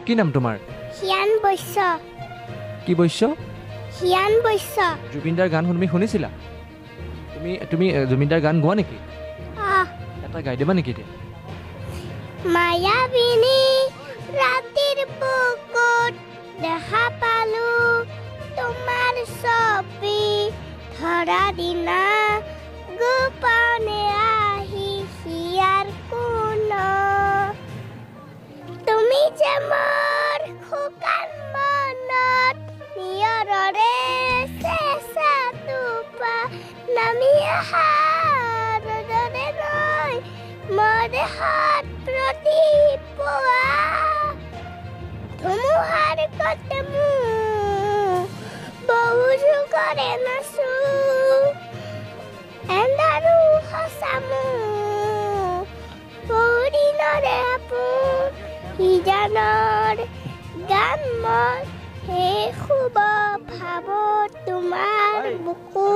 কি নাম তোমাৰ হিয়ান বৈশ্য কি বৈশ্য হিয়ান বৈশ্য জুবিনদাৰ গান তুমি শুনিছিলা তুমি জুবিনদাৰ গান গোৱা নেকি এটা গাই দিবা নেকি এতিয়া মায়াবিনী ৰাতিৰ বুকুত দেখা পালো তোমাৰ ছবি ধৰা দিনা গোপনে আহি হিয়াৰ কোণত তুমি যে মোৰ শুকান মনত নিয়ৰৰে চেঁচা টোপা নামি অহাৰ দৰে ৰৈ মোৰ দেহত প্ৰতিপুৱা ধুমুহাৰ কতে মোক বহু যুগৰে নাচো এন্ধাৰো সঁচা মোক বহু দিনৰে আপোন সিজানৰ গান মই সেই শুভ ভাৱত তোমাৰ বুকু